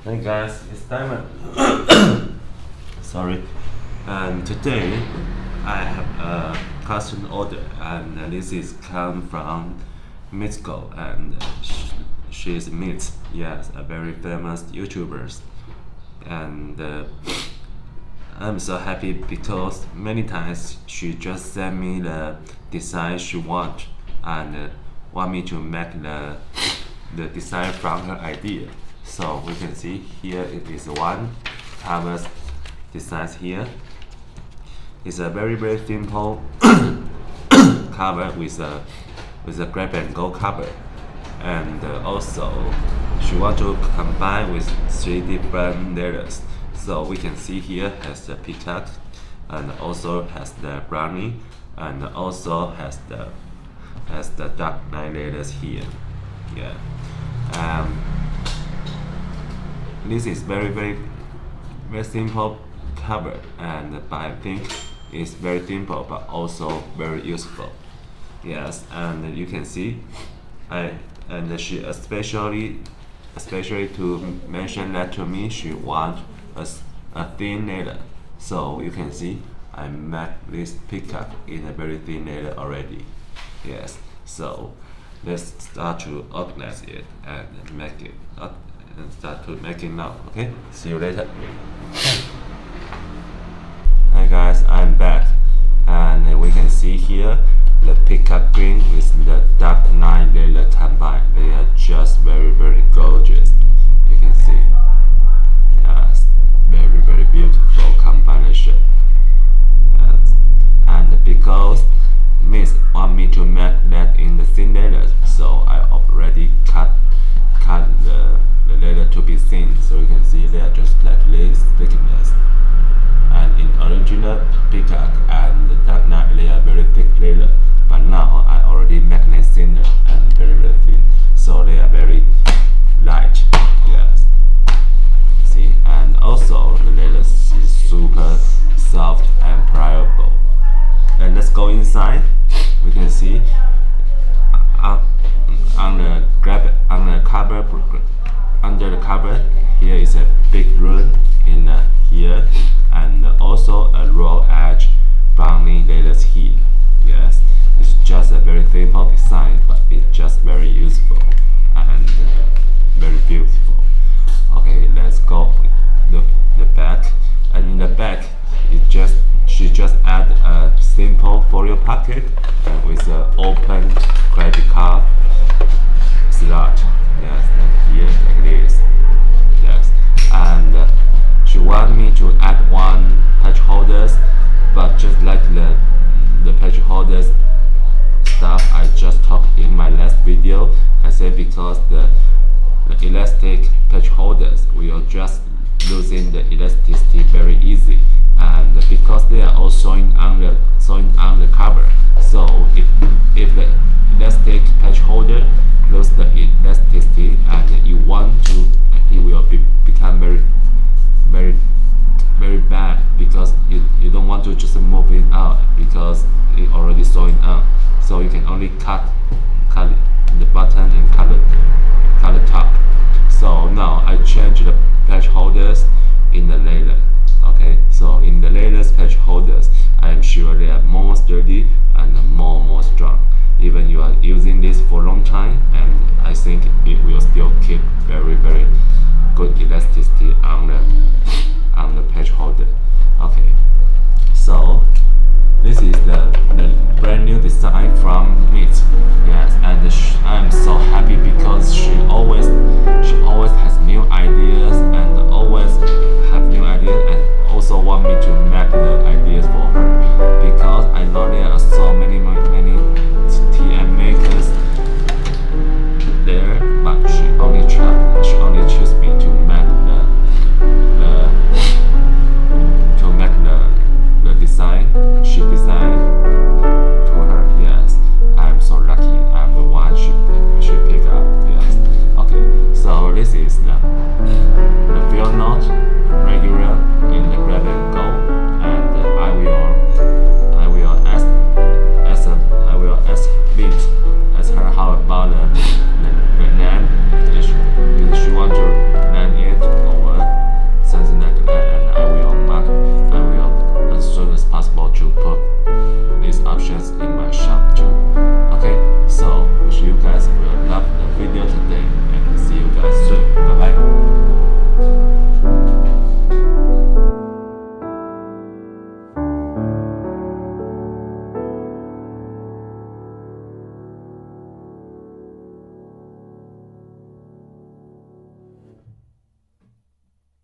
Hey guys, it's Diamond. Sorry. And today I have a custom order, and this is come from Lecow, and she's Meet. Yes, a very famous YouTuber, and I'm so happy because many times she just send me the design she want, and want me to make the design from her idea. So we can see here it is one canvas design here. It's a very simple cover with a grab and go cover, and also she want to combine with three different letters. So we can see here has the peacock, and also has the brownie, and also has the dark line letters here. Yeah. This is very simple cover, but I think it's very simple but also very useful. Yes, and you can see she especially to mention that to me she want a thin leather. So you can see I made this peacock in a very thin leather already. Yes, so let's start to organize it and make it up and start to make it now. Okay, see you later. Hi guys, I'm back, and we can see here the peacock green with the dark line leather combined. They are just very gorgeous. You can see, yes, very beautiful combination. Yes. And because Miss want me to make that in the thin leather, so I already cut the leather to be thin. So you can see they are just like this thickness. And in original peacock and the dark night they are very thick leather, but now I already make them thinner and very thin, so they are very light. Yes. See, and also the leather is super soft and pliable. And let's go inside. We can see under the cover here is a big room in here, and also a raw edge brownie letters here. Yes, it's just a very simple design, but it's just very useful and very beautiful. Okay, let's go look the back. And in the back, she just add a simple folio pocket with an open credit card slot. Yes, like here, like this. Yes, and she want me to add one patch holders, but just like the patch holders stuff I just talked in my last video, I said because the elastic patch holders will just losing the elasticity very easy, and because they are all showing on the cover. So if the elastic patch holder lose the elasticity and you want to